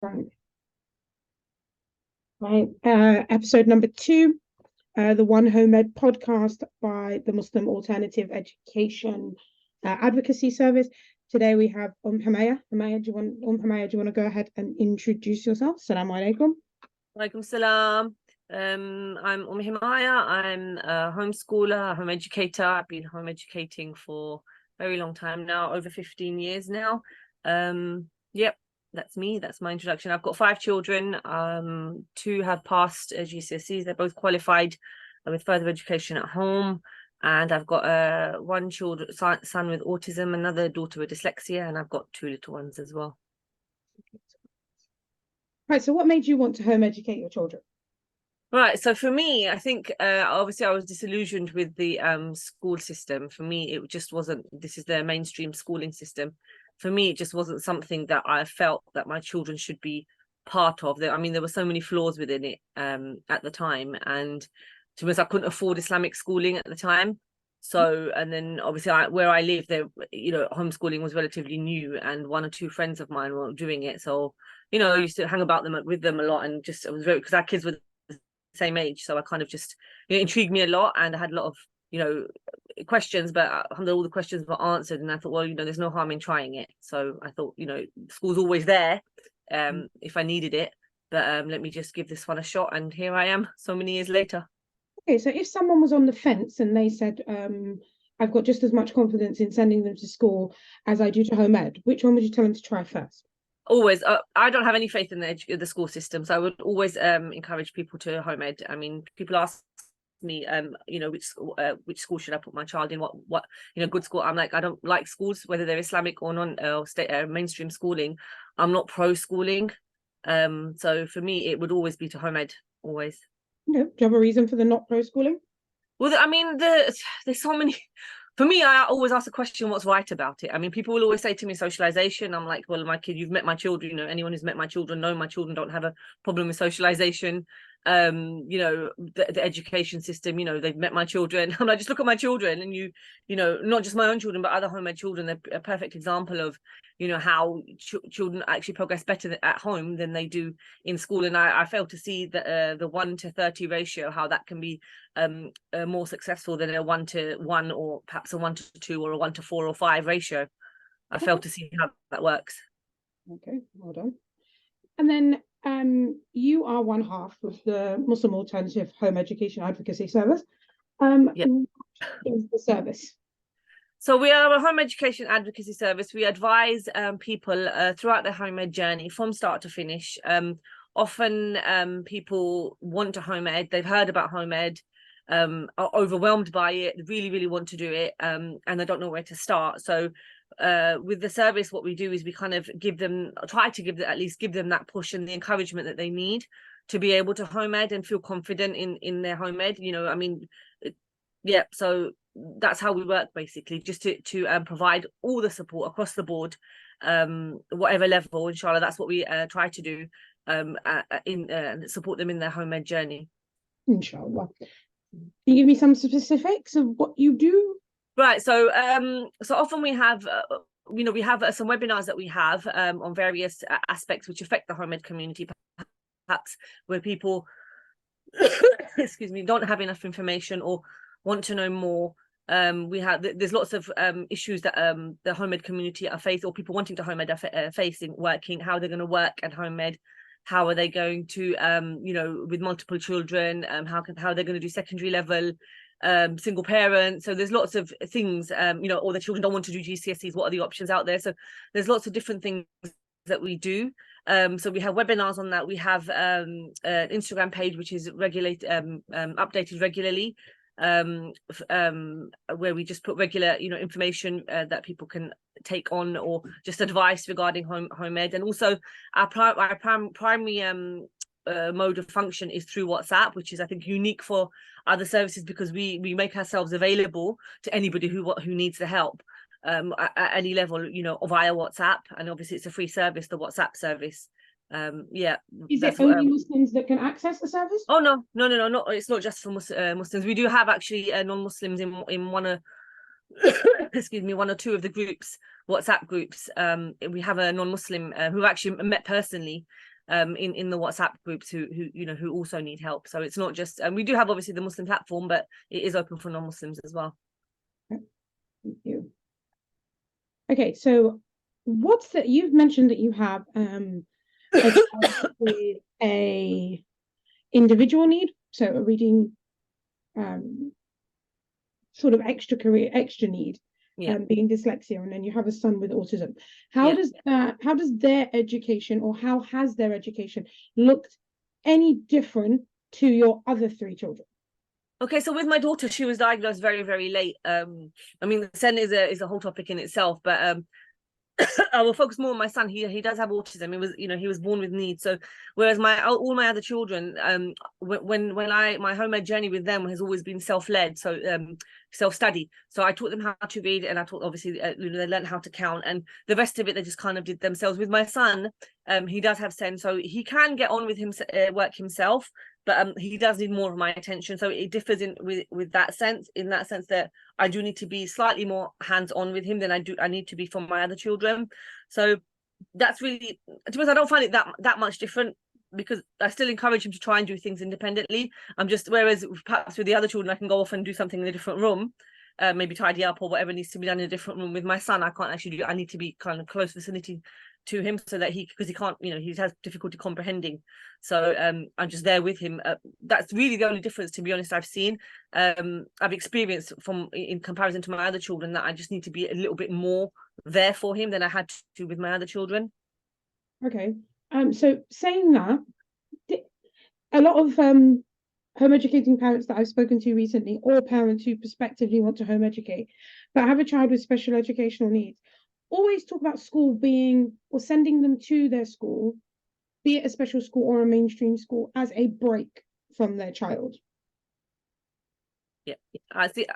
Right. Right. Episode number 2, the One Home Ed podcast by the Muslim Alternative Education Advocacy Service. Today we have Himayah. Himayah, do you want to go ahead and introduce yourself? Assalamu alaikum. Walaikum salam. I'm Himayah. I'm a homeschooler, a home educator. I've been home educating for a very long time now, over 15 years now. Yep, that's me. That's my introduction. I've got 5 children. 2 have passed GCSEs. They're both qualified with further education at home. And I've got one son with autism, another daughter with dyslexia, and I've got 2 little ones as well. Right, so what made you want to home educate your children? Right, so for me, I think obviously I was disillusioned with the school system. For me, it just wasn't, this is the mainstream schooling system. For me, it just wasn't something that I felt that my children should be part of. I mean, there were so many flaws within it at the time. And to be honest, I couldn't afford Islamic schooling at the time. So, and then obviously where I live, there, homeschooling was relatively new, and 1 or 2 friends of mine were doing it. So, I used to hang about with them a lot, and just, it was very, because our kids were same age, so I kind of just, it intrigued me a lot, and I had a lot of questions, but all the questions were answered, and I thought, well, there's no harm in trying it. So I thought, school's always there if I needed it, but let me just give this one a shot, and here I am so many years later. Okay, so if someone was on the fence and they said, I've got just as much confidence in sending them to school as I do to home ed, which one would you tell them to try first? Always. I don't have any faith in the school system, so I would always encourage people to home ed. I mean, people ask me, which school should I put my child in? What good school? I'm like, I don't like schools, whether they're Islamic or non state mainstream schooling. I'm not pro schooling. So for me, it would always be to home ed, always. Okay. Do you have a reason for the not pro schooling? Well, I mean, there's so many. For me, I always ask the question, what's right about it? I mean, people will always say to me socialization. I'm like, well, my kid, you've met my children. Anyone who's met my children know my children don't have a problem with socialization. The education system, they've met my children. I'm like, just look at my children, and not just my own children, but other home ed children. They're a perfect example of, how children actually progress better at home than they do in school. And I fail to see the 1 to 30 ratio, how that can be more successful than a 1 to 1, or perhaps a 1 to 2, or a 1 to 4 or 5 ratio. I fail to see how that works. Okay, well done. And then you are one half of the Muslim Alternative Home Education Advocacy Service. Yeah. What is the service? So we are a home education advocacy service. We advise people throughout their home ed journey from start to finish. Often people want to home ed. They've heard about home ed, are overwhelmed by it, really, really want to do it, and they don't know where to start. So with the service, what we do is we kind of try to give them that push and the encouragement that they need to be able to home ed and feel confident in their home ed. So that's how we work, basically, just to provide all the support across the board, whatever level, inshallah. That's what we try to do, support them in their home ed journey. Inshallah. Can you give me some specifics of what you do? Right, so often we have we have some webinars that we have on various aspects which affect the home ed community, perhaps where people excuse me, don't have enough information or want to know more. There's lots of issues that the home ed community are facing, or people wanting to home ed are facing, working, how they're going to work at home ed, how are they going to with multiple children, how they're going to do secondary level, single parents. So there's lots of things, or the children don't want to do GCSEs, what are the options out there? So there's lots of different things that we do. So we have webinars on that. We have an Instagram page which is updated regularly, where we just put regular information that people can take on, or just advice regarding home ed. And also our primary mode of function is through WhatsApp, which is, I think, unique for other services, because we make ourselves available to anybody who needs the help at any level, via WhatsApp. And obviously it's a free service, the WhatsApp service. Is it only Muslims that can access the service? Oh no, it's not just for Muslims. We do have actually non-Muslims in one excuse me, one or two of the groups, WhatsApp groups. We have a non-Muslim who actually met personally in the WhatsApp groups who also need help. So it's not just, we do have obviously the Muslim platform, but it is open for non-Muslims as well. Thank you. Okay, so you've mentioned that you have a child with a individual need, so a reading sort of extra need, being dyslexia, and then you have a son with autism. How does their education, or how has their education looked any different to your other three children? Okay, so with my daughter, she was diagnosed very, very late. I mean, the SEN is a whole topic in itself, but I will focus more on my son. He does have autism. He was born with needs. So whereas all my other children, when my home ed journey with them has always been self-led, so self-study. So I taught them how to read, and I taught, obviously they learned how to count, and the rest of it they just kind of did themselves. With my son, he does have SEN, so he can get on with work himself, but he does need more of my attention. So it differs in that sense that I do need to be slightly more hands-on with him than I need to be for my other children. So that's really, to be honest, I don't find it that much different, because I still encourage him to try and do things independently. Whereas perhaps with the other children, I can go off and do something in a different room, maybe tidy up or whatever needs to be done in a different room. With my son, I can't actually do it. I need to be kind of close vicinity to him, so that because he can't, he has difficulty comprehending. So I'm just there with him. That's really the only difference, to be honest, I've seen. I've experienced in comparison to my other children, that I just need to be a little bit more there for him than I had to with my other children. Okay. So saying that, a lot of home educating parents that I've spoken to recently, or parents who prospectively want to home educate, but have a child with special educational needs, always talk about school being, or sending them to their school, be it a special school or a mainstream school, as a break from their child. Yeah, I see.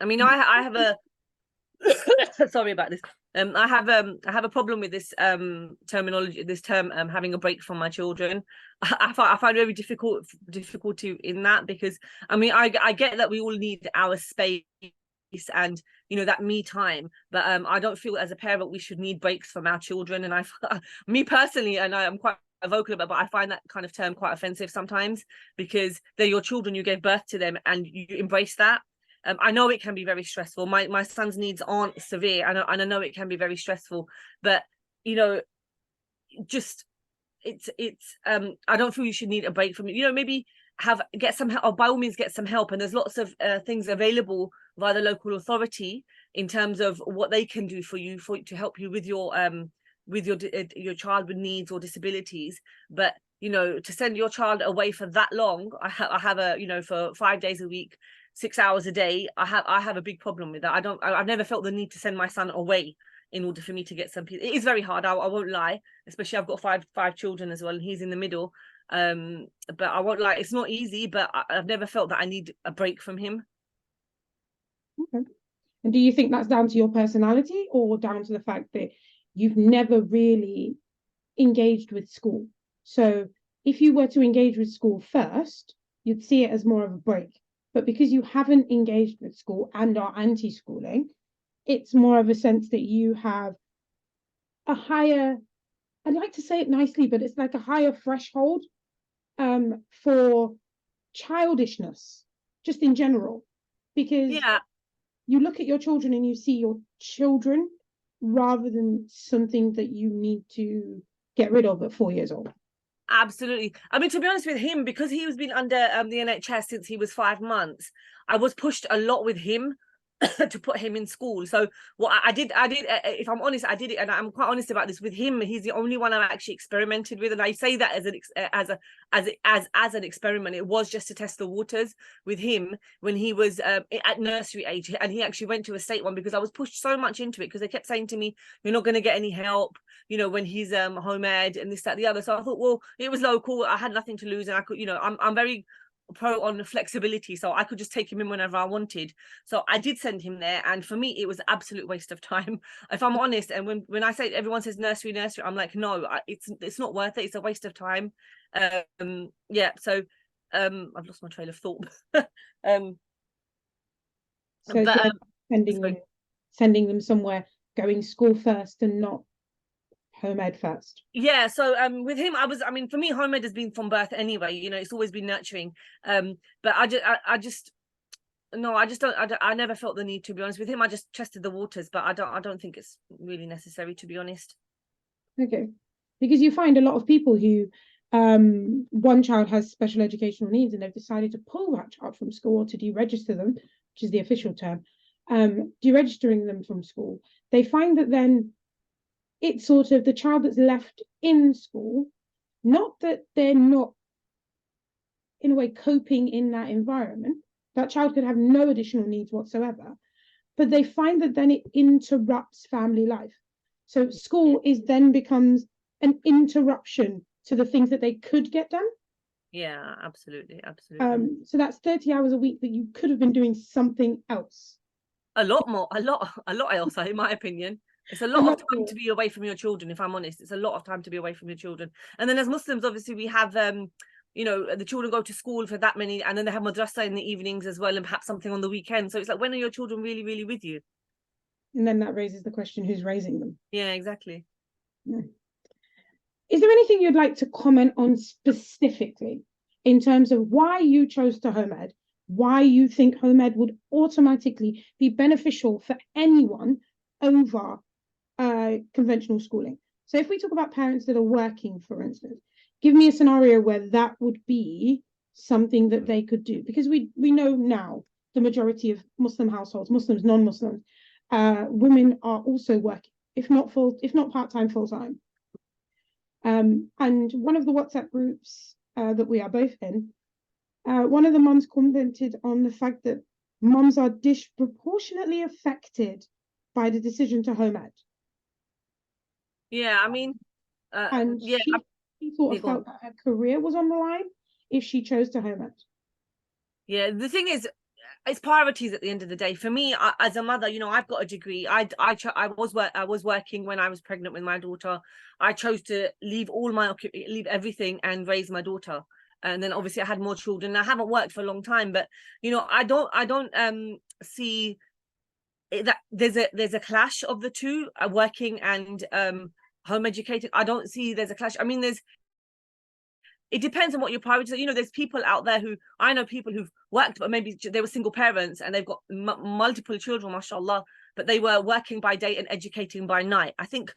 I mean, I have a sorry about this. I have a problem with this terminology, this term, having a break from my children. I find very difficulty in that, because I mean, I get that we all need our space and that me time, but I don't feel as a parent we should need breaks from our children. And me personally, and I'm quite vocal about, but I find that kind of term quite offensive sometimes, because they're your children, you gave birth to them, and you embrace that. I know it can be very stressful. My son's needs aren't severe, and I know it can be very stressful, but just it's I don't feel you should need a break from it. Maybe get some help, or by all means get some help, and there's lots of things available via the local authority in terms of what they can do for you to help you with your child with needs or disabilities. But to send your child away for that long, I have a for 5 days a week, 6 hours a day, I have a big problem with that. I've never felt the need to send my son away in order for me to get some peace. It is very hard, I won't lie, especially I've got five children as well, and he's in the middle. But I won't lie, it's not easy, but I've never felt that I need a break from him. Okay. And do you think that's down to your personality, or down to the fact that you've never really engaged with school? So if you were to engage with school first, you'd see it as more of a break. But because you haven't engaged with school and are anti-schooling, it's more of a sense that you have a higher, I'd like to say it nicely, but it's like a higher threshold for childishness, just in general. Because you look at your children and you see your children, rather than something that you need to get rid of at 4 years old. Absolutely. I mean, to be honest with him, because he was been under the NHS since he was 5 months, I was pushed a lot with him to put him in school. So what I did, if I'm honest, I did it, and I'm quite honest about this with him. He's the only one I've actually experimented with, and I say that as an experiment. It was just to test the waters with him when he was at nursery age, and he actually went to a state one, because I was pushed so much into it, because they kept saying to me, "You're not going to get any help, when he's home ed and this, that, the other." So I thought, well, it was local. I had nothing to lose, and I could, I'm very pro on flexibility, so I could just take him in whenever I wanted. So I did send him there, and for me it was absolute waste of time, if I'm honest. And when I say, everyone says nursery, I'm like, no, it's not worth it. It's a waste of time. Yeah, so I've lost my trail of thought. So but sending sending them somewhere, going school first and not home ed first? Yeah, so with him, I mean, for me, home ed has been from birth anyway. It's always been nurturing. But I just no, I just don't. I never felt the need, to be honest. With him, I just tested the waters, but I don't think it's really necessary, to be honest. Okay, because you find a lot of people who one child has special educational needs and they've decided to pull that child from school or to deregister them, which is the official term, deregistering them from school. They find that then it's sort of the child that's left in school, not that they're not in a way coping in that environment. That child could have no additional needs whatsoever, but they find that then it interrupts family life. So school is then becomes an interruption to the things that they could get done. Yeah, absolutely. So that's 30 hours a week that you could have been doing something else. A lot more, a lot else, in my opinion. It's a lot of time to be away from your children, if I'm honest. It's a lot of time to be away from your children. And then as Muslims, obviously, we have the children go to school for that many, and then they have madrasa in the evenings as well, and perhaps something on the weekend. So it's like, when are your children really, really with you? And then that raises the question, who's raising them? Yeah, exactly. Yeah. Is there anything you'd like to comment on specifically in terms of why you chose to home ed, why you think home ed would automatically be beneficial for anyone over conventional schooling? So if we talk about parents that are working, for instance, give me a scenario where that would be something that they could do, because we know now the majority of Muslim households, Muslims, non-Muslims, women are also working, if not part-time, full-time. And one of the WhatsApp groups that we are both in, one of the mums commented on the fact that mums are disproportionately affected by the decision to home ed. Yeah, I mean, and yeah, she sort of felt that her career was on the line if she chose to home ed. Yeah, the thing is, it's priorities at the end of the day. For me, as a mother, I've got a degree. I was working when I was pregnant with my daughter. I chose to leave everything and raise my daughter. And then obviously I had more children. I haven't worked for a long time, but I don't see that there's a clash of the two, working and home educated. I don't see there's a clash. I mean, it depends on what your priorities are. There's people out there I know people who've worked, but maybe they were single parents and they've got multiple children, mashallah, but they were working by day and educating by night. I think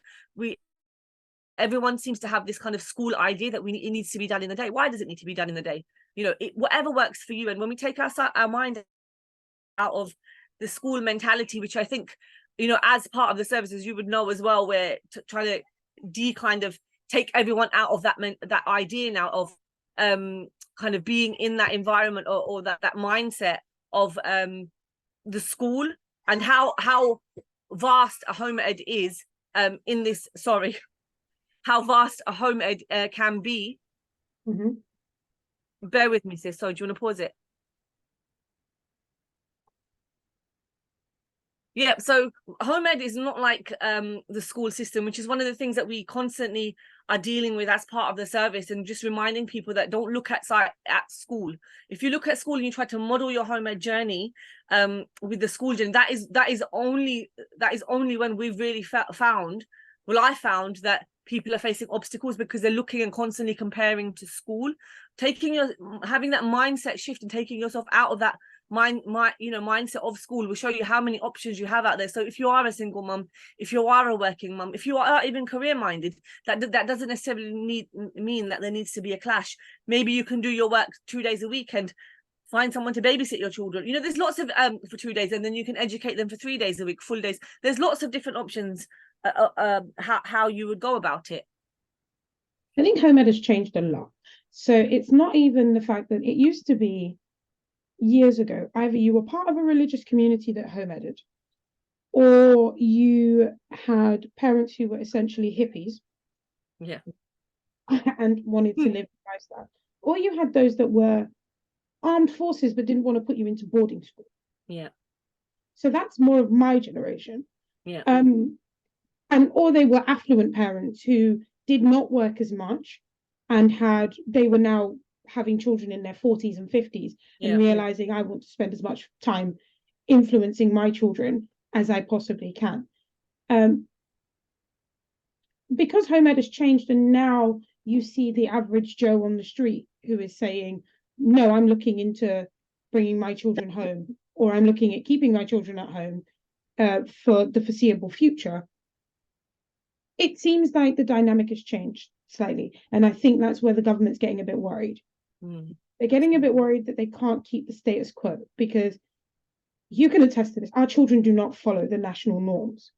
everyone seems to have this kind of school idea that it needs to be done in the day. Why does it need to be done in the day? Whatever works for you. And when we take our mind out of the school mentality, which I think, as part of the services, you would know as well, we're trying to take everyone out of that idea now of kind of being in that environment or that mindset of the school, and how vast a home ed is how vast a home ed can be. Mm-hmm. Bear with me, sis. So do you want to pause it? Yeah, so home ed is not like the school system, which is one of the things that we constantly are dealing with as part of the service, and just reminding people that don't look at school. If you look at school and you try to model your home ed journey with the school journey, that is only when we've really found that people are facing obstacles, because they're looking and constantly comparing to school. Having that mindset shift and taking yourself out of that mindset of school will show you how many options you have out there. So if you are a single mum, if you are a working mum, if you are even career minded, that doesn't necessarily mean that there needs to be a clash. Maybe you can do your work 2 days a week and find someone to babysit your children. There's lots of for 2 days, and then you can educate them for 3 days a week, full days. There's lots of different options how you would go about it. I think home ed has changed a lot. So it's not even the fact that it used to be years ago, either you were part of a religious community that home eded, or you had parents who were essentially hippies, yeah, and wanted to live a lifestyle, or you had those that were armed forces but didn't want to put you into boarding school. Yeah. So that's more of my generation. Yeah. Or they were affluent parents who did not work as much and they were now having children in their 40s and 50s and realizing I want to spend as much time influencing my children as I possibly can. Because home ed has changed, and now you see the average Joe on the street who is saying, no, I'm looking into bringing my children home, or I'm looking at keeping my children at home for the foreseeable future. It seems like the dynamic has changed slightly. And I think that's where the government's getting a bit worried. They're getting a bit worried that they can't keep the status quo, because you can attest to this. Our children do not follow the national norms.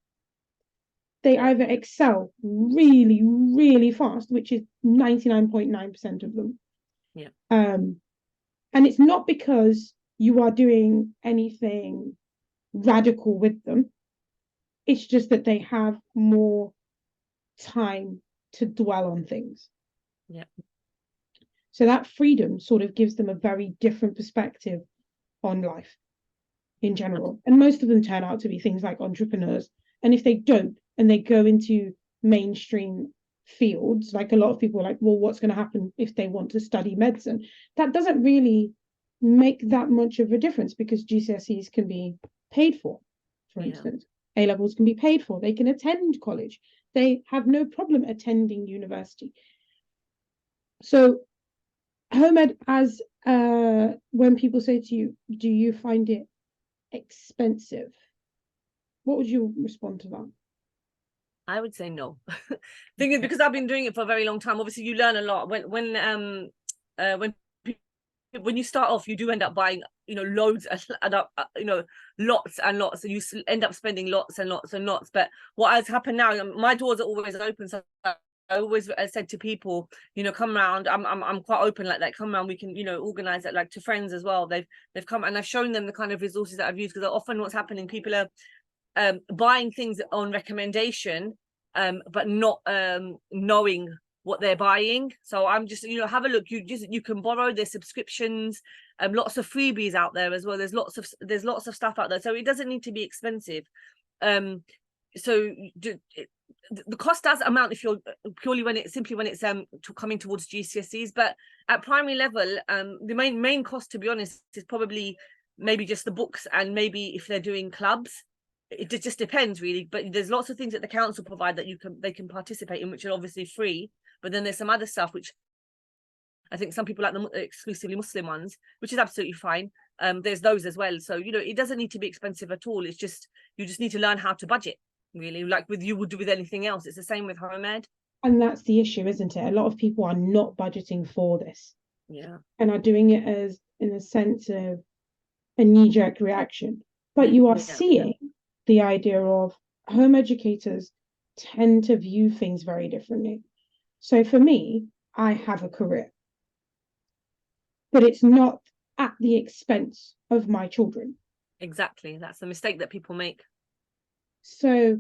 They either excel really, really fast, which is 99.9% of them. Yeah. And it's not because you are doing anything radical with them. It's just that they have more time to dwell on things. Yeah. So that freedom sort of gives them a very different perspective on life in general. And most of them turn out to be things like entrepreneurs. And if they don't, and they go into mainstream fields, like a lot of people are like, well, what's going to happen if they want to study medicine? That doesn't really make that much of a difference, because GCSEs can be paid for instance. A levels can be paid for. They can attend college. They have no problem attending university. So home ed, as when people say to you, do you find it expensive? What would you respond to that? I would say no. Thing is, because I've been doing it for a very long time, obviously you learn a lot. When you start off, you do end up buying, loads and lots and lots, and you end up spending lots and lots and lots. But what has happened now, my doors are always open, so I always said to people, come around. I'm quite open like that. Come around, we can, organize it, like, to friends as well. They've come, and I've shown them the kind of resources that I've used, because often what's happening, people are buying things on recommendation, but not knowing what they're buying. So I'm just, have a look. You can borrow. There's subscriptions, lots of freebies out there as well. There's lots of stuff out there, so it doesn't need to be expensive. So the cost does amount if you're purely when it's coming towards GCSEs, but at primary level, the main cost, to be honest, is probably maybe just the books, and maybe if they're doing clubs. It just depends, really, but there's lots of things that the council provide that they can participate in, which are obviously free. But then there's some other stuff which I think some people like the exclusively Muslim ones, which is absolutely fine. There's those as well. So it doesn't need to be expensive at all. It's just you just need to learn how to budget, really, like you would do with anything else. It's the same with home ed. And that's the issue, isn't it? A lot of people are not budgeting for this. Yeah. And are doing it as in a sense of a knee-jerk reaction. But you are seeing the idea of home educators tend to view things very differently. So for me, I have a career, but it's not at the expense of my children. Exactly. That's the mistake that people make. So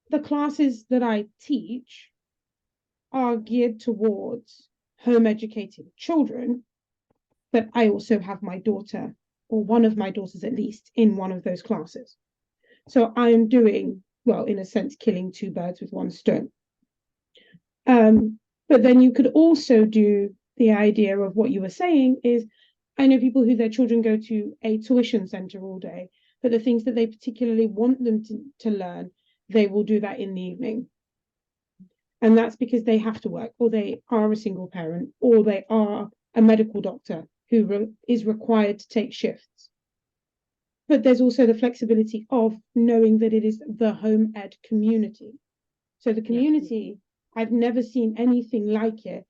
the classes that I teach are geared towards home educated children, but I also have my daughter, or one of my daughters at least, in one of those classes. So I'm doing, well, in a sense, killing two birds with one stone. But then you could also do the idea of what you were saying is, I know people who their children go to a tuition center all day, but the things that they particularly want them to learn, they will do that in the evening. And that's because they have to work, or they are a single parent, or they are a medical doctor who is required to take shifts. But there's also the flexibility of knowing that it is the home ed community. So the community, I've never seen anything like it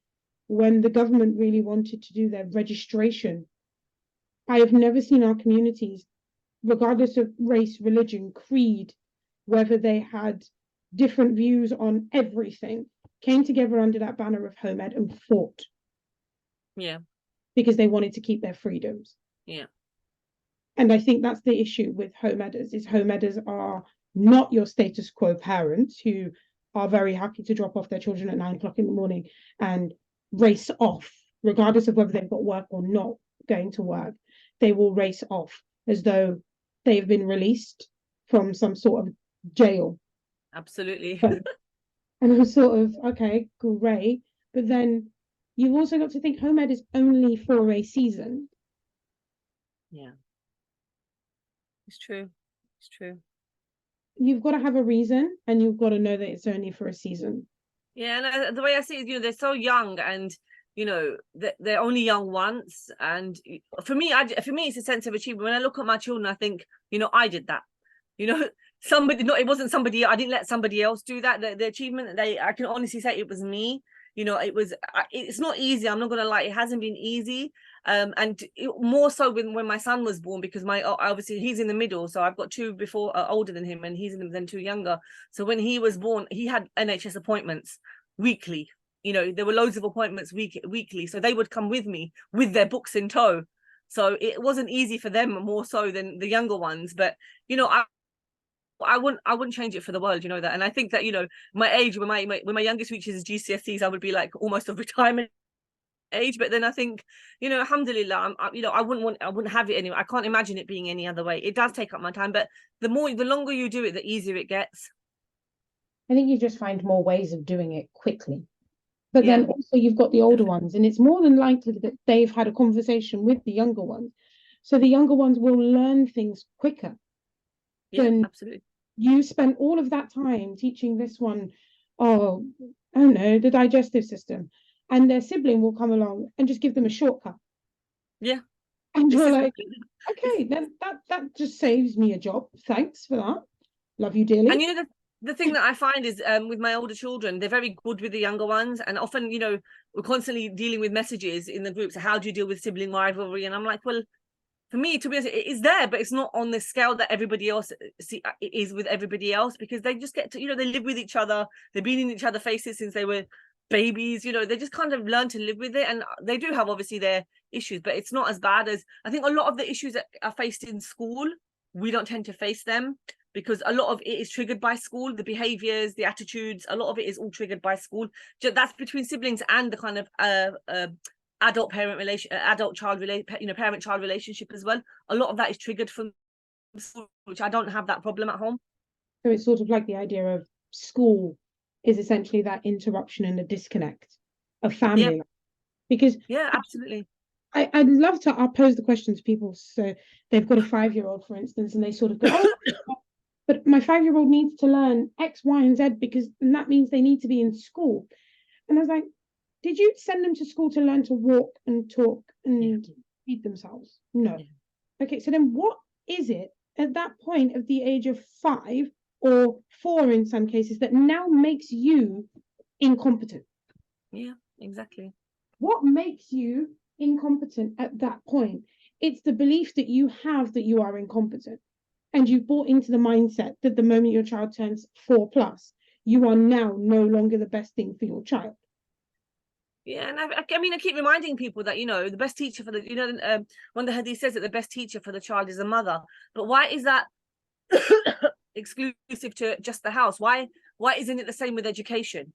when the government really wanted to do their registration. I have never seen our communities, regardless of race, religion, creed, whether they had different views on everything, came together under that banner of home ed and fought. Yeah. Because they wanted to keep their freedoms. Yeah. And I think that's the issue with home editors, is home editors are not your status quo parents who are very happy to drop off their children at 9 o'clock in the morning and race off, regardless of whether they've got work or not going to work. They will race off as though they've been released from some sort of jail. Absolutely. And I'm sort of, okay, great. But then you've also got to think home ed is only for a season. Yeah. It's true. It's true. You've got to have a reason, and you've got to know that it's only for a season. Yeah, and the way I see it, they're so young, and they're only young once. And for me, it's a sense of achievement. When I look at my children, I think, I did that. Somebody, no, it wasn't somebody. I didn't let somebody else do that. The achievement that I can honestly say it was me. It's not easy. I'm not gonna lie. It hasn't been easy. More so when my son was born, because obviously he's in the middle, so I've got two before older than him, and then two younger. So when he was born, he had NHS appointments weekly. There were loads of appointments weekly, so they would come with me with their books in tow. So it wasn't easy for them, more so than the younger ones. But I wouldn't change it for the world, that. And I think that, my age, when my youngest reaches GCSEs, I would be like almost of retirement age. But then I think, alhamdulillah, I wouldn't have it anyway. I can't imagine it being any other way. It does take up my time, but the longer you do it, the easier it gets. I think you just find more ways of doing it quickly. But Yeah. then also you've got the older ones, and it's more than likely that they've had a conversation with the younger ones. So the younger ones will learn things quicker. Yeah, than absolutely. You spent all of that time teaching this one, oh, I don't know, the digestive system, and their sibling will come along and just give them a shortcut. Yeah. And you're like, okay, then that just saves me a job. Thanks for that. Love you dearly. And the thing that I find is with my older children, they're very good with the younger ones. And often, we're constantly dealing with messages in the groups. How do you deal with sibling rivalry? And I'm like, well, for me, to be honest, it is there, but it's not on the scale that everybody else is with everybody else, because they just get to, they live with each other. They've been in each other's faces since they were babies. They just kind of learn to live with it. And they do have obviously their issues, but it's not as bad as, I think, a lot of the issues that are faced in school. We don't tend to face them because a lot of it is triggered by school. The behaviors, the attitudes, a lot of it is all triggered by school. That's between siblings and the kind of adult child parent child relationship as well. A lot of that is triggered from school, which I don't have that problem at home. So it's sort of like the idea of school is essentially that interruption and the disconnect of family life. Because absolutely. I'd love to pose the question to people. So they've got a 5-year-old, for instance, and they sort of go, oh, but my 5-year-old needs to learn X, Y, and Z and that means they need to be in school. And I was like, did you send them to school to learn to walk and talk and feed themselves? No. Okay, so then what is it at that point of the age of 5 or 4 in some cases that now makes you incompetent? Yeah, exactly. What makes you incompetent at that point? It's the belief that you have that you are incompetent. And you've bought into the mindset that the moment your child turns 4+, you are now no longer the best thing for your child. Yeah, and I mean, I keep reminding people that, the best teacher for the, when the hadith says that the best teacher for the child is a mother. But why is that exclusive to just the house? Why isn't it the same with education?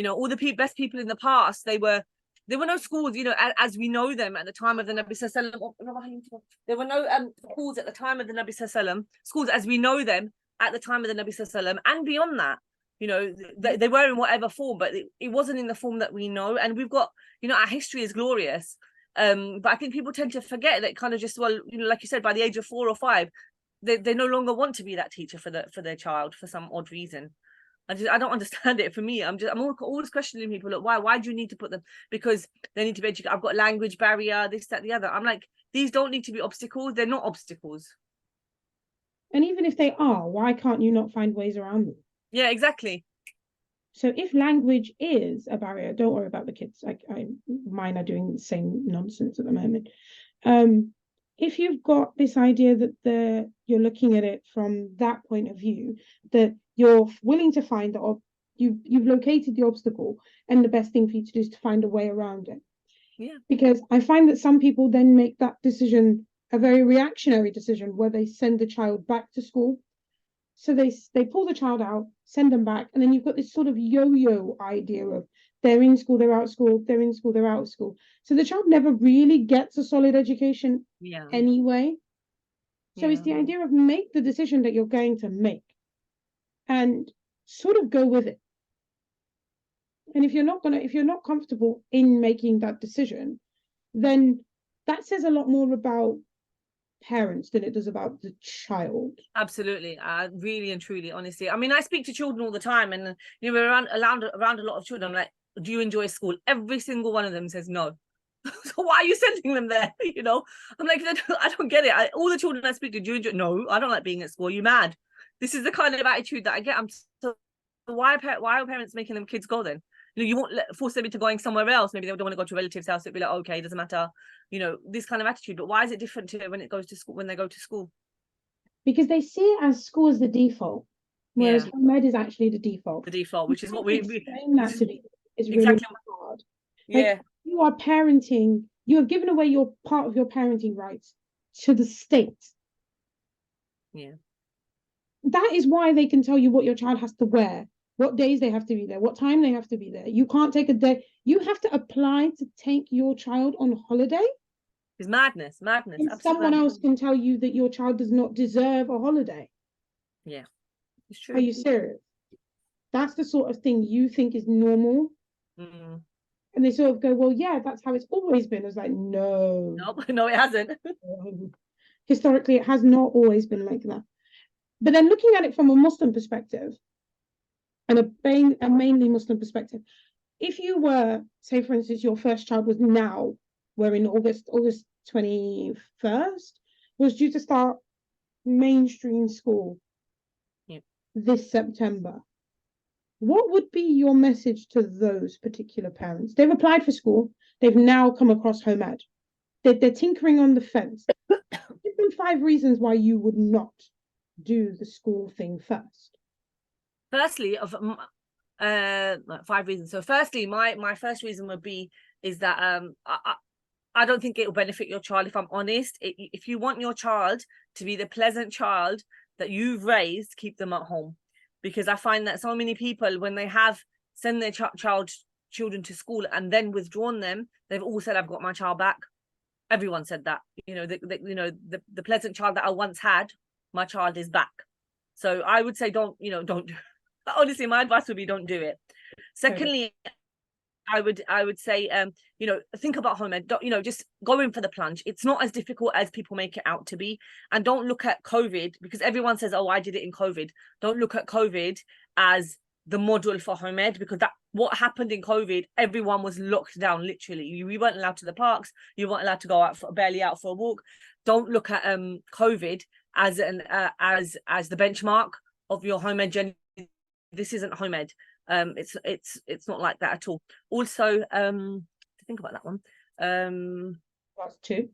All the best people in the past, there were no schools, as we know them at the time of the Nabi Sallallahu Alaihi Wasallam. There were no schools at the time of the Nabi Sallallahu Alaihi Wasallam, schools as we know them at the time of the Nabi Sallallahu Alaihi Wasallam, and beyond that. They were in whatever form, but it wasn't in the form that we know. And we've got, our history is glorious. But I think people tend to forget that kind of just, well, like you said, by the age of 4 or 5, they no longer want to be that teacher for their child for some odd reason. I don't understand it. For me, I'm always questioning people. Look, why do you need to put them? Because they need to be educated. I've got language barrier, this, that, the other. I'm like, these don't need to be obstacles. They're not obstacles. And even if they are, why can't you not find ways around them? Yeah, exactly. So if language is a barrier, don't worry about the kids. Mine are doing the same nonsense at the moment. If you've got this idea that you're looking at it from that point of view, that you're willing to find that you've located the obstacle, and the best thing for you to do is to find a way around it. Yeah. Because I find that some people then make that decision a very reactionary decision where they send the child back to school. So they pull the child out, send them back, and then you've got this sort of yo-yo idea of they're in school, they're out of school, they're in school, they're out of school. So the child never really gets a solid education anyway. So it's the idea of make the decision that you're going to make and sort of go with it. And if you're not comfortable in making that decision, then that says a lot more about parents than it does about the child. Absolutely, really and truly, honestly. I mean, I speak to children all the time, and we're around a lot of children. I'm like, do you enjoy school? Every single one of them says no. So why are you sending them there? I'm like, I don't get it. All the children I speak to, do you enjoy? No, I don't like being at school. Are you mad? This is the kind of attitude that I get. So why are parents making them kids go then? You won't force them into going somewhere else. Maybe they don't want to go to a relative's house. It'd be like, okay, doesn't matter. This kind of attitude. But why is it different to when it goes to school, when they go to school? Because they see it as school as the default, whereas home ed is actually the default. The default, which is what we explain that to people is really exactly hard. Yeah. Like, you are parenting, you have given away your part of your parenting rights to the state. Yeah. That is why they can tell you what your child has to wear, what days they have to be there, what time they have to be there. You can't take a day. You have to apply to take your child on holiday. It's madness. And someone else can tell you that your child does not deserve a holiday. Yeah, it's true. Are you serious? That's the sort of thing you think is normal. Mm. And they sort of go, well, yeah, that's how it's always been. I was like, no. No, it hasn't. Historically, it has not always been like that. But then looking at it from a Muslim perspective, and a mainly Muslim perspective, if you were, say, for instance, your first child was now, we're in August 21st, was due to start mainstream school this September, what would be your message to those particular parents? They've applied for school. They've now come across home ed. They're tinkering on the fence. Give them 5 reasons why you would not do the school thing first. Firstly, 5 reasons. So firstly, my first reason would be is that I don't think it will benefit your child, if I'm honest. If you want your child to be the pleasant child that you've raised, keep them at home. Because I find that so many people, when they have send their children to school and then withdrawn them, they've all said, I've got my child back. Everyone said that. The pleasant child that I once had, my child is back. So I would say don't honestly, my advice would be don't do it. Secondly, I would say, think about home ed. Just go in for the plunge. It's not as difficult as people make it out to be. And don't look at COVID, because everyone says, oh, I did it in COVID. Don't look at COVID as the model for home ed, because what happened in COVID, everyone was locked down, literally. We weren't allowed to the parks. You weren't allowed to go out, barely out for a walk. Don't look at COVID as as the benchmark of your home ed journey. This isn't home ed. It's not like that at all. Also, to think about that one. That's 2.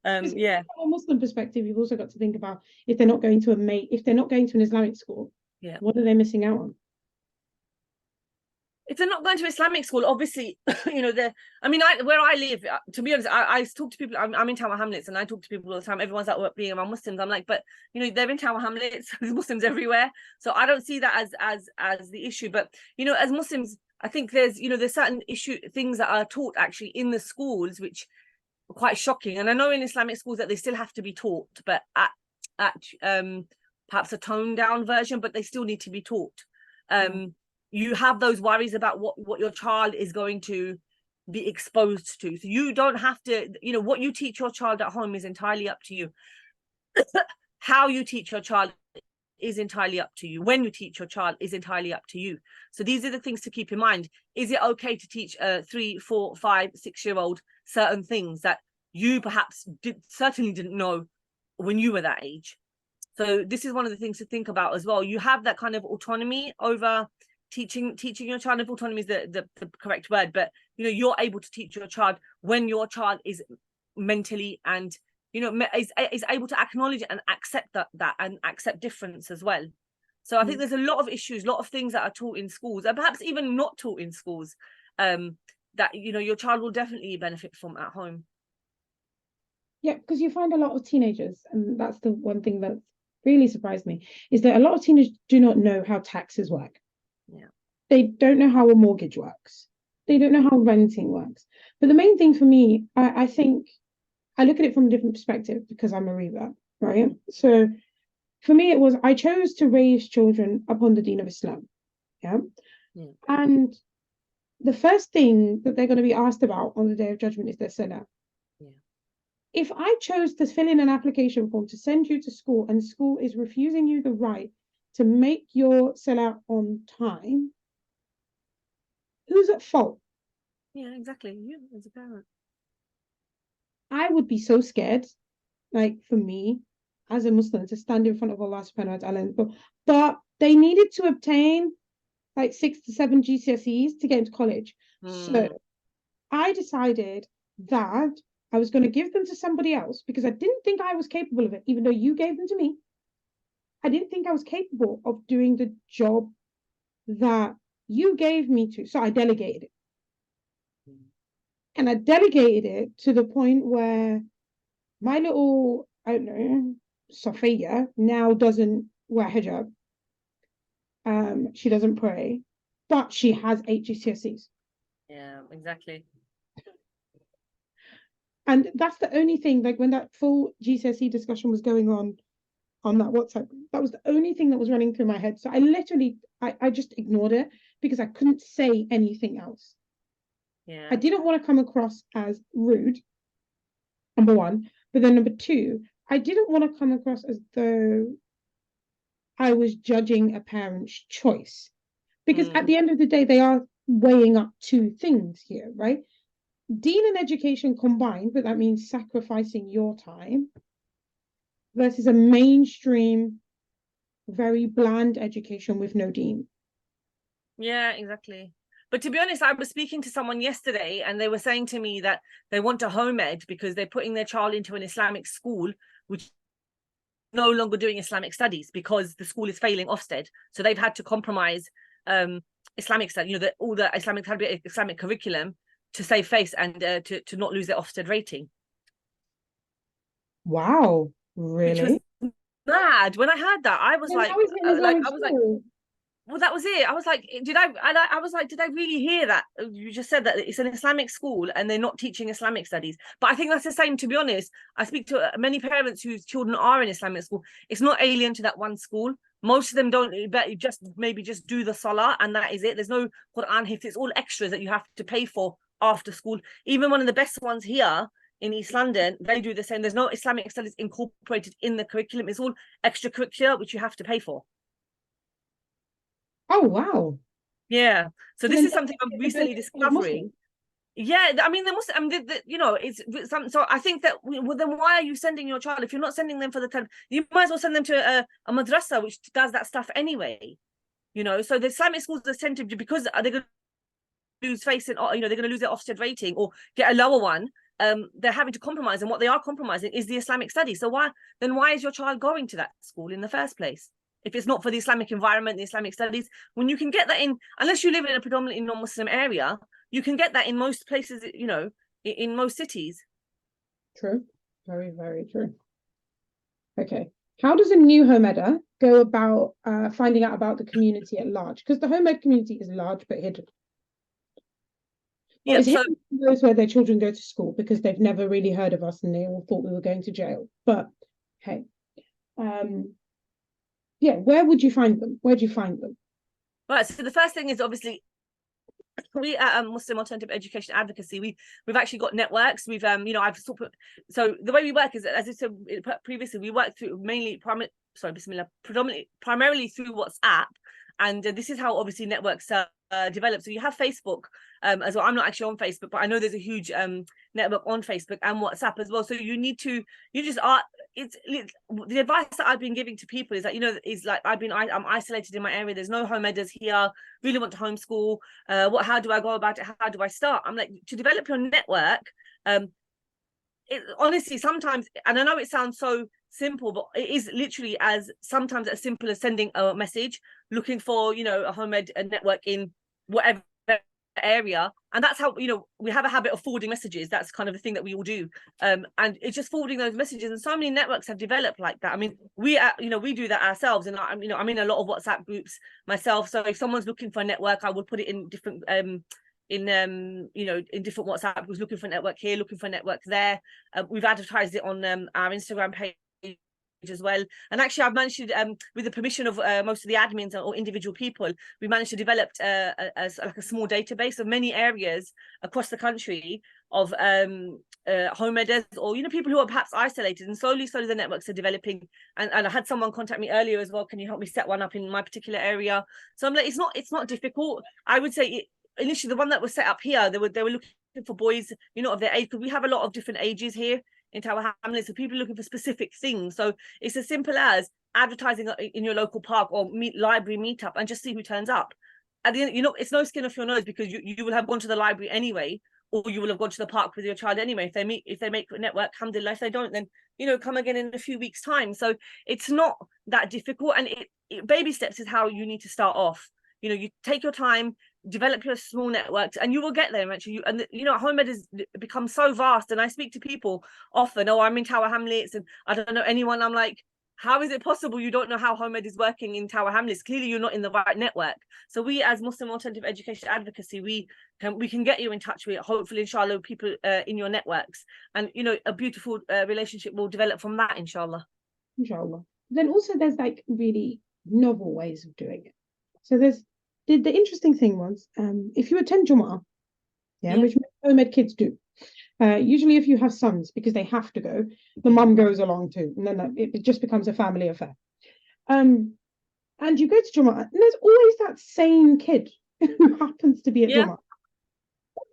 Yeah. From a Muslim perspective, you've also got to think about if they're not going to an Islamic school, what are they missing out on? If they're not going to Islamic school, obviously, where I live, to be honest, I talk to people. I'm in Tower Hamlets, and I talk to people all the time. Everyone's like, being around Muslims. I'm like, but they're in Tower Hamlets. There's Muslims everywhere, so I don't see that as the issue. But as Muslims, I think there's certain things that are taught actually in the schools which are quite shocking. And I know in Islamic schools that they still have to be taught, but at perhaps a toned down version, but they still need to be taught. You have those worries about what your child is going to be exposed to. So you don't have to, what you teach your child at home is entirely up to you. How you teach your child is entirely up to you. When you teach your child is entirely up to you. So these are the things to keep in mind. Is it okay to teach a 3, 4, 5, 6-year-old certain things that you perhaps certainly didn't know when you were that age? So this is one of the things to think about as well. You have that kind of autonomy over teaching your child. If autonomy is the correct word, but you're able to teach your child when your child is mentally and is able to acknowledge and accept that and accept difference as well. So I think there's a lot of issues, a lot of things that are taught in schools, and perhaps even not taught in schools, that your child will definitely benefit from at home. Yeah, because you find a lot of teenagers, and that's the one thing that really surprised me, is that a lot of teenagers do not know how taxes work. Yeah. They don't know how a mortgage works. They don't know how renting works. But the main thing for me, I think, I look at it from a different perspective because I'm a revert, right? So for me, it was, I chose to raise children upon the Deen of Islam. Yeah. And the first thing that they're going to be asked about on the Day of Judgment is their salah. if I chose to fill in an application form to send you to school and school is refusing you the right to make your sellout on time, who's at fault? Yeah, exactly. You as a parent. I would be so scared, like for me, as a Muslim, to stand in front of Allah subhanahu wa ta'ala. But they needed to obtain like 6 to 7 GCSEs to get into college. So I decided that I was going to give them to somebody else because I didn't think I was capable of it, even though you gave them to me. I didn't think I was capable of doing the job that you gave me to. So I delegated it. And I delegated it to the point where my little, I don't know, Sophia now doesn't wear hijab. She doesn't pray, but she has 8 GCSEs. Yeah, exactly. And that's the only thing, like when that full GCSE discussion was going on that WhatsApp, that was the only thing that was running through my head. So I literally, I just ignored it because I couldn't say anything else. Yeah. I didn't want to come across as rude, number one. But then number two, I didn't want to come across as though I was judging a parent's choice. Because at the end of the day, they are weighing up two things here, right? Deen and education combined, but that means sacrificing your time versus a mainstream, very bland education with no deen. Yeah, exactly. But to be honest, I was speaking to someone yesterday and they were saying to me that they want a home ed because they're putting their child into an Islamic school, which is no longer doing Islamic studies because the school is failing Ofsted. So they've had to compromise Islamic study, all the Islamic curriculum to save face and to not lose their Ofsted rating. Wow, really? Which was mad. When I heard that, I was like, well, that was it. I was like, I was like, did I really hear that? You just said that it's an Islamic school and they're not teaching Islamic studies. But I think that's the same, to be honest. I speak to many parents whose children are in Islamic school. It's not alien to that one school. Most of them don't, maybe just do the salah and that is it. There's no Quran hifz. It's all extras that you have to pay for after school. Even one of the best ones here in East London, they do the same. There's no Islamic studies incorporated in the curriculum. It's all extracurricular, which you have to pay for. Oh, wow. Yeah. So this is something I'm recently discovering. Yeah, I mean, it's some. So I think that, well, then why are you sending your child if you're not sending them for the time? You might as well send them to a madrasa which does that stuff anyway. So the Islamic schools are sent to, because they're going to lose face and they're going to lose their Ofsted rating or get a lower one. They're having to compromise, and what they are compromising is the Islamic studies. So why is your child going to that school in the first place? If it's not for the Islamic environment, the Islamic studies, when you can get that in, unless you live in a predominantly non-Muslim area, you can get that in most places, in most cities. True. Very, very true. Okay. How does a new home eder go about finding out about the community at large? Because the home ed community is large but hidden. Yeah, so those where their children go to school because they've never really heard of us and they all thought we were going to jail. But hey, yeah, where would you find them? Where do you find them? Right. So the first thing is obviously we at Muslim Alternative Education Advocacy, we've actually got networks. We've so the way we work is, as I said previously, we work through primarily through WhatsApp, and this is how obviously networks develop. So you have Facebook as well. I'm not actually on Facebook, but I know there's a huge network on Facebook and WhatsApp as well. So it's the advice that I've been giving to people is that, is like, I'm isolated in my area. There's no home editors here. Really want to homeschool. How do I go about it? How do I start? I'm like, to develop your network. Honestly, sometimes, and I know it sounds so simple, but it is literally sometimes as simple as sending a message, looking for, a home ed network in whatever area. And that's how, we have a habit of forwarding messages. That's kind of the thing that we all do. And it's just forwarding those messages. And so many networks have developed like that. I mean, we do that ourselves. And I'm in a lot of WhatsApp groups myself. So if someone's looking for a network, I would put it in different in different WhatsApp groups, looking for a network here, looking for a network there. We've advertised it on our Instagram page as well. And actually, I've managed to, with the permission of most of the admins or individual people, we managed to develop a small database of many areas across the country of home editors, or people who are perhaps isolated, and slowly the networks are developing. And I had someone contact me earlier as well, can you help me set one up in my particular area? So I'm like, it's not difficult. I would say initially the one that was set up here, they were looking for boys of their age, because we have a lot of different ages here in Tower Hamlets, so people are looking for specific things. So it's as simple as advertising in your local park or library meetup, and just see who turns up. At the end, it's no skin off your nose, because you will have gone to the library anyway, or you will have gone to the park with your child anyway. If they make a network, alhamdulillah. If they don't, then come again in a few weeks' time. So it's not that difficult, and baby steps is how you need to start off. You take your time, develop your small networks, and you will get there eventually. Home ed has become so vast, and I speak to people often, oh, I'm in Tower Hamlets and I don't know anyone. I'm like, how is it possible you don't know how home ed is working in Tower Hamlets? Clearly you're not in the right network. So we, as Muslim Alternative Education Advocacy, we can get you in touch with, hopefully, inshallah, people in your networks, and a beautiful relationship will develop from that, inshallah. Inshallah. Then also there's like really novel ways of doing it. So there's the interesting thing was, if you attend Jumu'ah, which home ed kids do, usually if you have sons, because they have to go, the mum goes along too, and then it just becomes a family affair. And you go to Jumu'ah, and there's always that same kid who happens to be at Jumu'ah.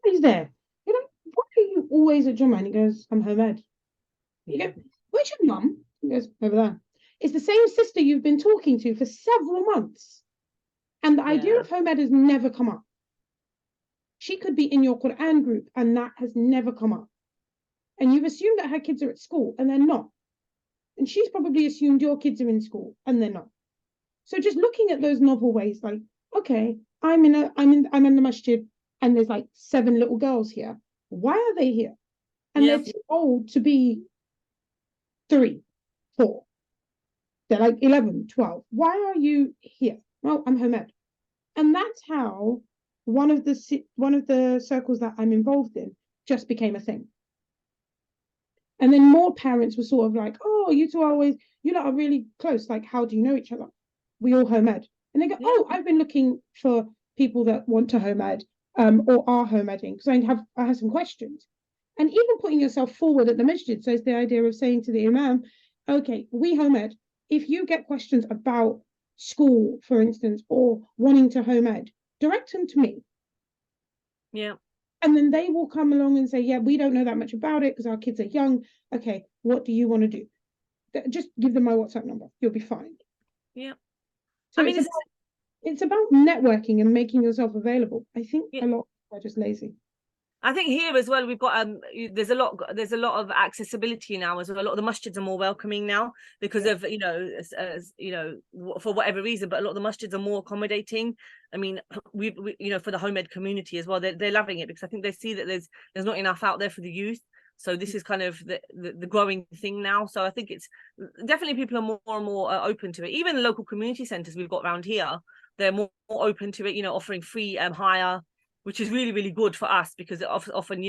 Always there. Why are you always at Jumu'ah? And he goes, I'm home ed. You go, where's your mum? He goes, over there. It's the same sister you've been talking to for several months. And the idea of home ed has never come up. She could be in your Quran group, and that has never come up. And you've assumed that her kids are at school, and they're not. And she's probably assumed your kids are in school, and they're not. So just looking at those novel ways, like, okay, I'm in the masjid, and there's like 7 little girls here. Why are they here? And they're too old to be 3, 4. They're like 11, 12. Why are you here? Well, I'm home ed. And that's how one of the circles that I'm involved in just became a thing. And then more parents were sort of like, oh, you lot are really close. Like, how do you know each other? We all home ed. And they go, oh, I've been looking for people that want to home ed, or are home edding, because I have some questions. And even putting yourself forward at the masjid. So it's the idea of saying to the imam, okay, we home ed. If you get questions about school, for instance, or wanting to home ed, direct them to me. Yeah. And then they will come along and say, yeah, we don't know that much about it because our kids are young. Okay, what do you want to do? Just give them my WhatsApp number. You'll be fine. Yeah. So I mean, it's about networking and making yourself available. I think a lot of people are just lazy. I think here as well, we've got there's a lot of accessibility now as well. A lot of the masjids are more welcoming now because of for whatever reason, but a lot of the masjids are more accommodating. I mean, we for the home ed community as well, they're loving it, because I think they see that there's not enough out there for the youth. So this is kind of the growing thing now. So I think it's definitely, people are more and more open to it. Even the local community centres we've got around here, they're more open to it, offering free hire, which is really, really good for us, because often,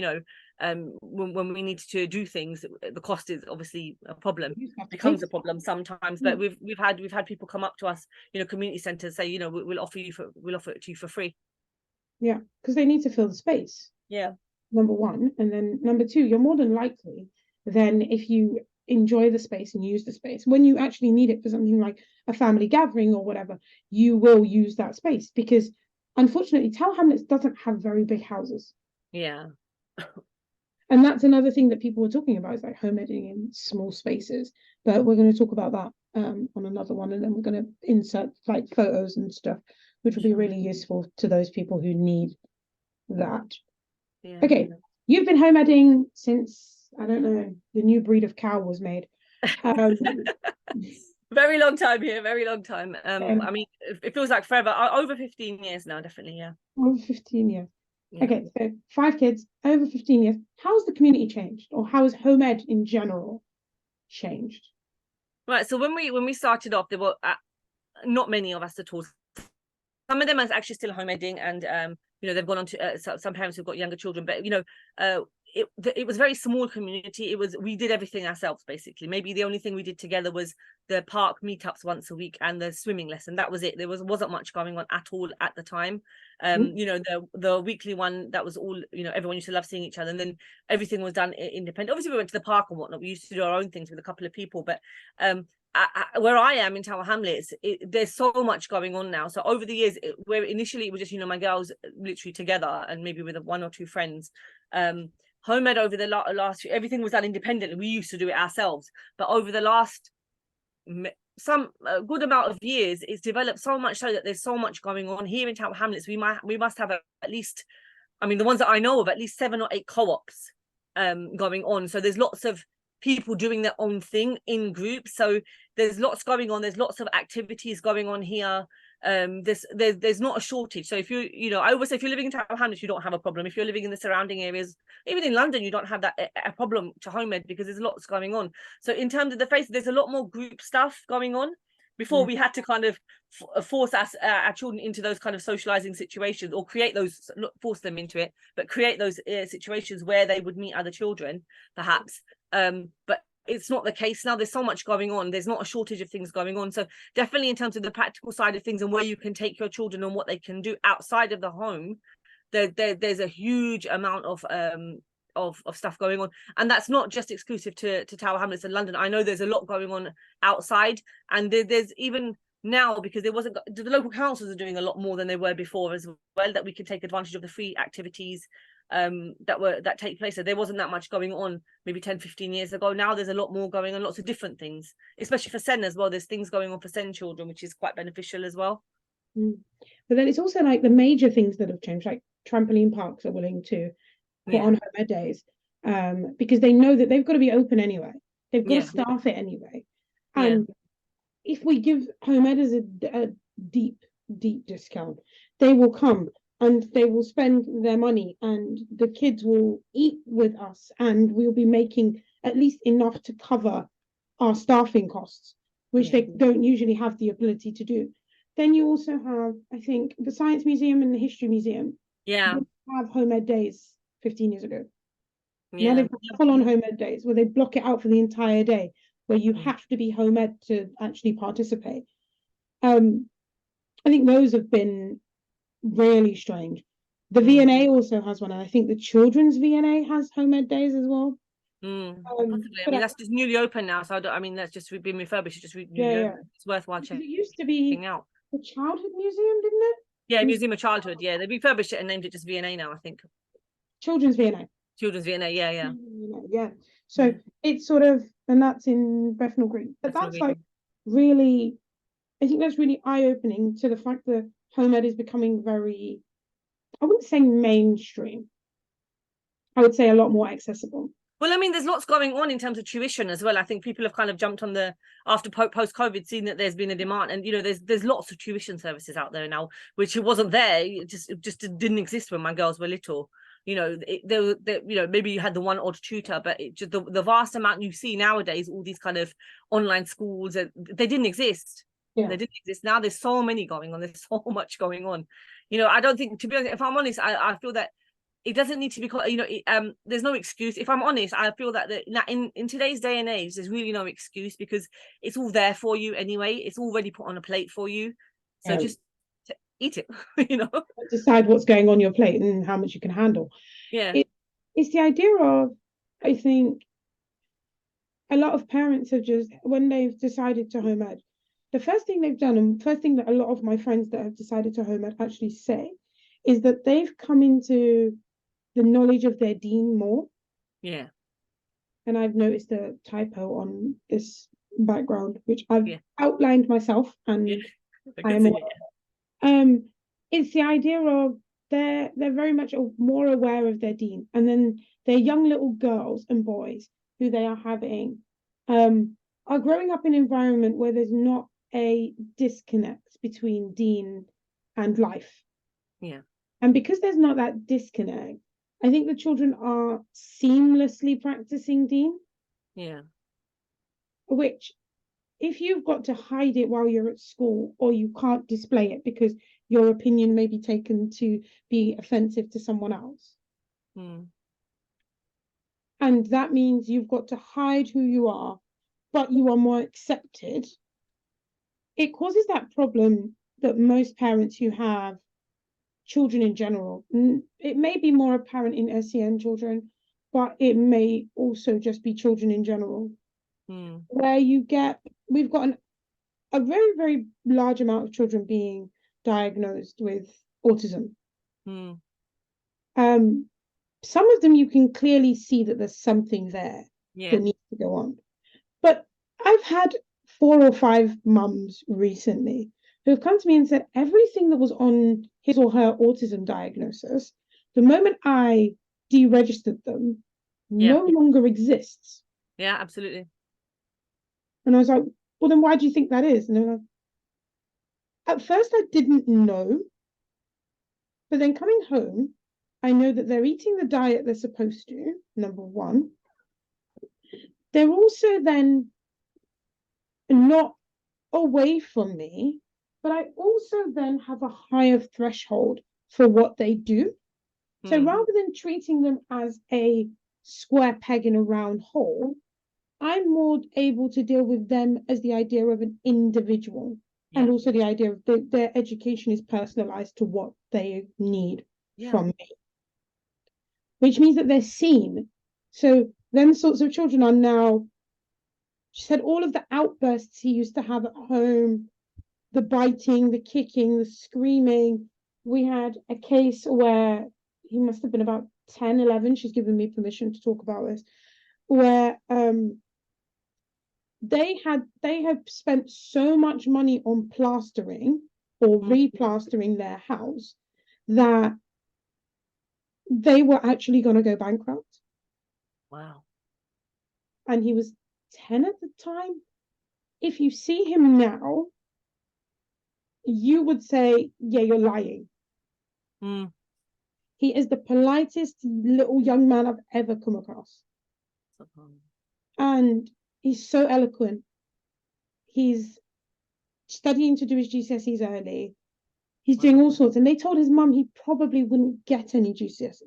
when we need to do things, the cost is obviously a problem, becomes a problem sometimes. But we've had people come up to us, community centres, say, we'll offer it to you for free. Yeah, because they need to fill the space. Yeah. Number one. And then number two, you're more than likely then, if you enjoy the space and use the space, when you actually need it for something like a family gathering or whatever, you will use that space, because unfortunately, Tower Hamlets doesn't have very big houses. Yeah. And that's another thing that people were talking about, is like home editing in small spaces. But we're going to talk about that on another one. And then we're going to insert like photos and stuff, which will be really useful to those people who need that. Yeah. Okay. You've been home editing since, I don't know, the new breed of cow was made. Very long time here, very long time. I mean, it feels like forever. Over 15 years now, definitely, yeah. Over 15 years. Yeah. Okay, so 5 kids, over 15 years. How's the community changed, or how has home ed in general changed? Right, so when we started off, there were not many of us at all. Some of them are actually still home editing, and you know, they've gone on to some parents who've got younger children, but you know, it was a very small community. We did everything ourselves basically. Maybe the only thing we did together was the park meetups once a week and the swimming lesson. That was it. There wasn't much going on at all at the time. You know, the weekly one, that was all, you know, everyone used to love seeing each other, and then everything was done independent. Obviously we went to the park and whatnot, we used to do our own things with a couple of people, but where I am in Tower Hamlets, there's so much going on now. So over the years, where initially it was just, you know, my girls literally together and maybe with one or two friends, Home Ed over the last, everything was done independently. We used to do it ourselves, but over the last some good amount of years, it's developed so much so that there's so much going on here in Tower Hamlets. We must have at least, I mean, the ones that I know of, at least 7 or 8 co-ops going on. So there's lots of people doing their own thing in groups. So there's lots going on. There's lots of activities going on here. There's not a shortage. So if you know, I always say if you're living in Tower Hamlets, you don't have a problem. If you're living in the surrounding areas, even in London, you don't have that a problem to Home Ed, because there's lots going on. So in terms of the face, there's a lot more group stuff going on. Before we had to kind of force our children into those kind of socializing situations, or force them into it, but create those situations where they would meet other children, perhaps. But it's not the case now. There's so much going on. There's not a shortage of things going on. So definitely in terms of the practical side of things and where you can take your children and what they can do outside of the home, there's a huge amount of stuff going on, and that's not just exclusive to Tower Hamlets and London. I know there's a lot going on outside, and there's even now, because the local councils are doing a lot more than they were before as well, that we can take advantage of the free activities that take place. So there wasn't that much going on maybe 10-15 years ago. Now there's a lot more going on, lots of different things, especially for SEN as well. There's things going on for SEN children, which is quite beneficial as well. But then it's also like the major things that have changed, like trampoline parks are willing to put on Home Ed days, because they know that they've got to be open anyway. They've got to staff it anyway. And if we give Home Ed as a deep discount, they will come and they will spend their money, and the kids will eat with us, and we'll be making at least enough to cover our staffing costs, which they don't usually have the ability to do. Then you also have, I think, the Science Museum and the History Museum didn't have Home Ed days 15 years ago. Now they've got full-on Home Ed days where they block it out for the entire day, where you have to be Home Ed to actually participate. I think those have been really strange. The VNA also has one, and I think the children's VNA has Home Ed days as well. Possibly. I mean, that's just newly open now, so I mean, that's just been refurbished. It's just it's worthwhile checking. It used to be out. The Childhood Museum, didn't it? Yeah, Museum of Childhood. Yeah, they refurbished it and named it just VNA now, I think. Children's VNA. Children's VNA, yeah. Yeah. So it's sort of, and that's in Bethnal Green. But that's like really, I think that's really eye-opening to the fact that Home Ed is becoming very, I wouldn't say mainstream. I would say a lot more accessible. Well, I mean, there's lots going on in terms of tuition as well. I think people have kind of jumped on after post-COVID, seen that there's been a demand, and you know, there's lots of tuition services out there now, which it wasn't there. It just didn't exist when my girls were little. You know, you know, maybe you had the one odd tutor, but just the vast amount you see nowadays, all these kind of online schools, they didn't exist. They didn't exist. Now there's so many going on. There's so much going on. You know, I don't think, to be honest, if I'm honest, I feel that it doesn't need to be, you know, there's no excuse. If I'm honest, I feel that in today's day and age, there's really no excuse, because it's all there for you anyway. It's already put on a plate for you. So just eat it, you know. Decide what's going on your plate and how much you can handle. It's the idea of, I think, a lot of parents have just, when they've decided to Home Ed, the first thing they've done, and first thing that a lot of my friends that have decided to Home Ed actually say, is that they've come into the knowledge of their dean more. And I've noticed a typo on this background, which I've outlined myself, and I am aware. It's the idea of they're very much more aware of their dean, and then their young little girls and boys who they are having are growing up in an environment where there's not a disconnect between dean and life. And because there's not that disconnect, I think the children are seamlessly practicing dean. Which if you've got to hide it while you're at school, or you can't display it because your opinion may be taken to be offensive to someone else, and that means you've got to hide who you are, but you are more accepted, it causes that problem that most parents who have children in general, it may be more apparent in SEN children, but it may also just be children in general, where we've got a very, very large amount of children being diagnosed with autism. Some of them you can clearly see that there's something there that needs to go on. But I've had 4 or 5 mums recently who have come to me and said everything that was on his or her autism diagnosis, the moment I deregistered them, no longer exists. Yeah, absolutely. And I was like, well, then why do you think that is? And they're like, at first I didn't know, but then coming home, I know that they're eating the diet they're supposed to, number one. They're also then not away from me, but I also then have a higher threshold for what they do. So rather than treating them as a square peg in a round hole, I'm more able to deal with them as the idea of an individual, and also the idea of their education is personalized to what they need from me, which means that they're seen. So them sorts of children are now, she said, all of the outbursts he used to have at home, the biting, the kicking, the screaming. We had a case where he must have been about 10, 11. She's given me permission to talk about this, where they had spent so much money on plastering or replastering their house that they were actually going to go bankrupt. Wow. And he was 10 at the time. If you see him now, you would say, yeah, you're lying. He is the politest little young man I've ever come across. And he's so eloquent. He's studying to do his GCSEs early. He's doing all sorts. And they told his mum he probably wouldn't get any GCSEs.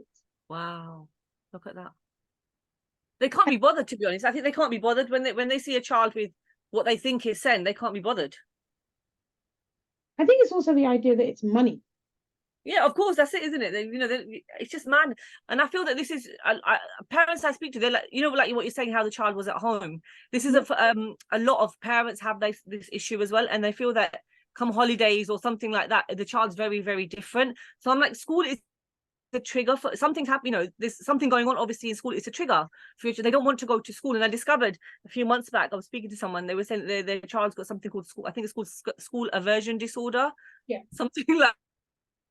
Wow. Look at that. They can't be bothered, to be honest. I think they can't be bothered when they see a child with what they think is SEN. They can't be bothered. I think it's also the idea that it's money. Yeah, of course, that's it, isn't it? It's just mad. And I feel that this is parents I speak to, they're like, like what you're saying, how the child was at home. This is a lot of parents have this issue as well, and they feel that come holidays or something like that, the child's very, very different. So I'm like, school is the trigger for something's happening. There's something going on obviously in school. It's a trigger for they don't want to go to school. And I discovered a few months back, I was speaking to someone, they were saying that their child's got something called I think it's called school aversion disorder, something like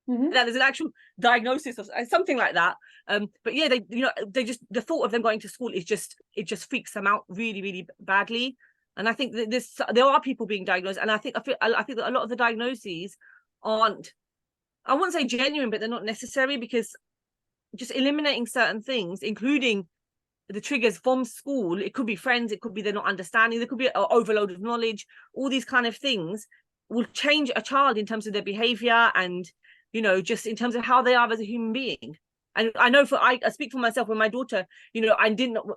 that. There's an actual diagnosis of something like that. But yeah, they just, the thought of them going to school is it just freaks them out really, really badly. And I think that there are people being diagnosed, and I think that a lot of the diagnoses aren't, I wouldn't say genuine, but they're not necessary, because just eliminating certain things, including the triggers from school, it could be friends, it could be they're not understanding, there could be an overload of knowledge, all these kind of things will change a child in terms of their behavior and, just in terms of how they are as a human being. And I know I speak for myself, when my daughter,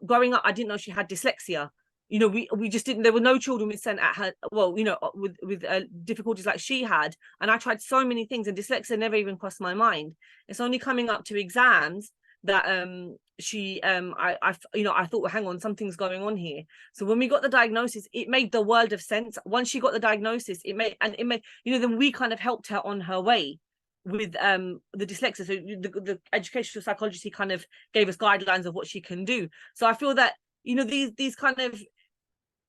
growing up, I didn't know she had dyslexia. We just didn't, there were no children with SEN at her, well, with difficulties like she had. And I tried so many things, and dyslexia never even crossed my mind. It's only coming up to exams that I thought, well, hang on, something's going on here. So when we got the diagnosis, it made the world of sense. Once she got the diagnosis, it made, then we kind of helped her on her way with the dyslexia. So the educational psychologist, he kind of gave us guidelines of what she can do. So I feel that these kind of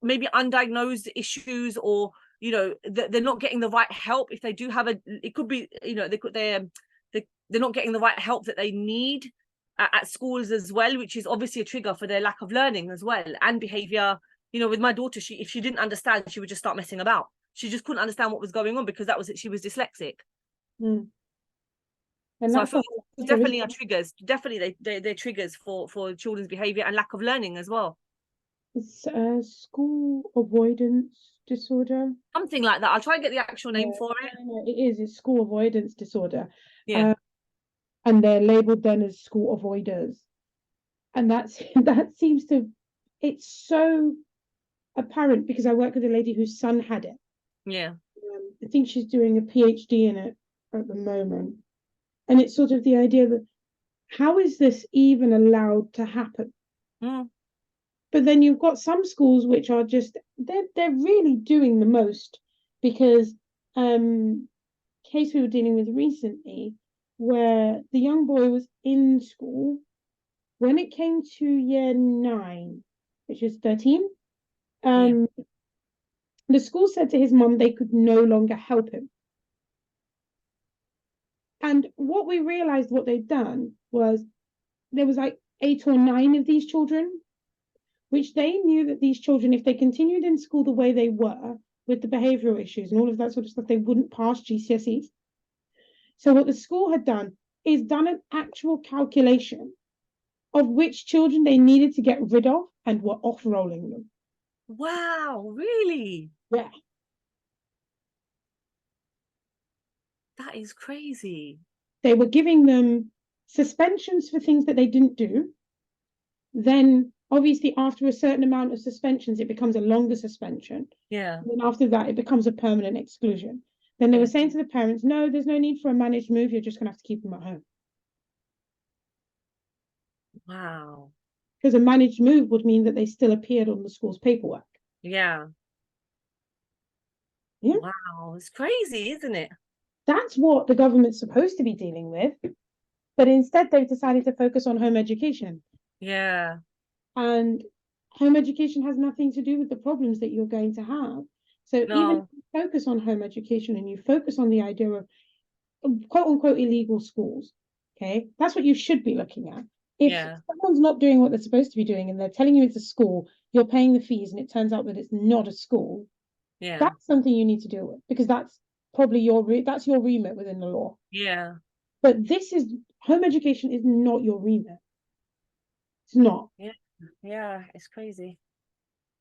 maybe undiagnosed issues, or they're not getting the right help. If they do have it could be they're not getting the right help that they need at schools as well, which is obviously a trigger for their lack of learning as well, and behavior. With my daughter, if she didn't understand, she would just start messing about. She just couldn't understand what was going on because she was dyslexic. And so I feel definitely are triggers. Definitely they're triggers for children's behavior and lack of learning as well. It's school avoidance disorder. Something like that. I'll try and get the actual name Yeah, for it. no, it is. It's school avoidance disorder. Yeah. And they're labeled then as school avoiders. And that seems to, it's so apparent because I work with a lady whose son had it. Yeah. I think she's doing a PhD in it at the moment. And it's sort of the idea that how is this even allowed to happen? Mm. But then you've got some schools which are just they're really doing the most because case we were dealing with recently where the young boy was in school when it came to year 9, which is 13. Yeah. The school said to his mum they could no longer help him. And what we realized what they'd done was there was like 8 or 9 of these children, which they knew that these children, if they continued in school the way they were with the behavioral issues and all of that sort of stuff, they wouldn't pass GCSEs. So what the school had done is done an actual calculation of which children they needed to get rid of and were off rolling them. Wow, really? Yeah. That is crazy. They were giving them suspensions for things that they didn't do. Then, obviously, after a certain amount of suspensions, it becomes a longer suspension. Yeah. And then after that, it becomes a permanent exclusion. Then they were saying to the parents, no, there's no need for a managed move. You're just going to have to keep them at home. Wow. Because a managed move would mean that they still appeared on the school's paperwork. Yeah. Yeah. Wow. It's crazy, isn't it? That's what the government's supposed to be dealing with. But instead, they've decided to focus on home education. Yeah. And home education has nothing to do with the problems that you're going to have. So even if No. you focus on home education and you focus on the idea of quote unquote illegal schools, okay, that's what you should be looking at. If Yeah. someone's not doing what they're supposed to be doing and they're telling you it's a school, you're paying the fees and it turns out that it's not a school, Yeah. that's something you need to deal with because that's probably your remit within the law. Yeah. But this is home education is not your remit. It's not. Yeah. Yeah. It's crazy.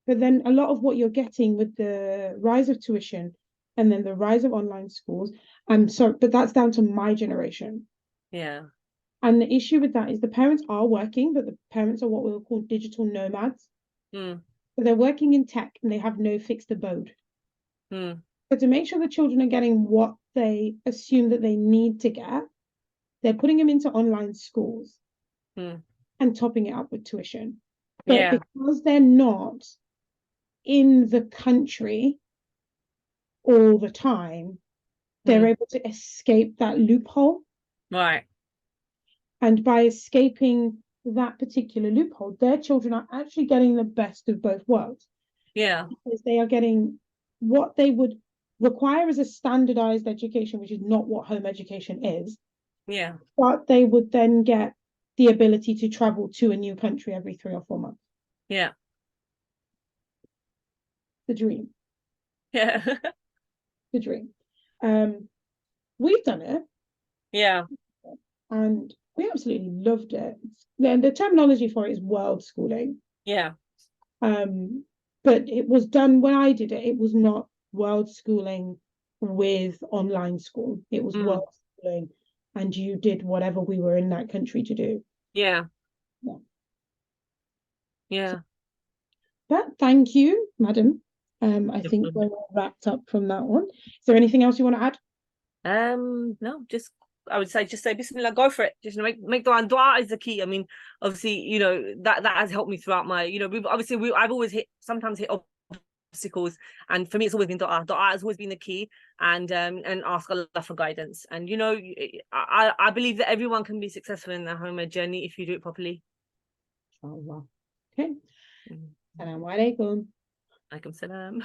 But then a lot of what you're getting with the rise of tuition and then the rise of online schools, I'm sorry, but that's down to my generation. Yeah. And the issue with that is the parents are working, but the parents are what we'll call digital nomads. Mm. So they're working in tech and they have no fixed abode. Mm. So to make sure the children are getting what they assume that they need to get, they're putting them into online schools Mm. and topping it up with tuition. But Yeah. because they're not in the country all the time, they're able to escape that loophole. Right. And by escaping that particular loophole, their children are actually getting the best of both worlds. Yeah. Because they are getting what they would require as a standardized education, which is not what home education is. Yeah. But they would then get the ability to travel to a new country every 3 or 4 months. Yeah. The dream. Yeah. The dream. We've done it. Yeah. And we absolutely loved it. The terminology for it is world schooling. Yeah. But it was done when I did it, it was not world schooling with online school. It was world schooling and you did whatever we were in that country to do. Yeah. Yeah. Yeah. But thank you, madam. I think we're all wrapped up from that one. Is there anything else you want to add? No, just I would say just say Bismillah, go for it. Just make dua, and dua is the key. I mean, obviously, that has helped me throughout my, I've always sometimes hit obstacles, and for me it's always been dua. Dua has always been the key, and ask Allah for guidance. And I believe that everyone can be successful in their homemade journey if you do it properly. Inshallah. Okay. Assalamu alaikum. Alaikum salam.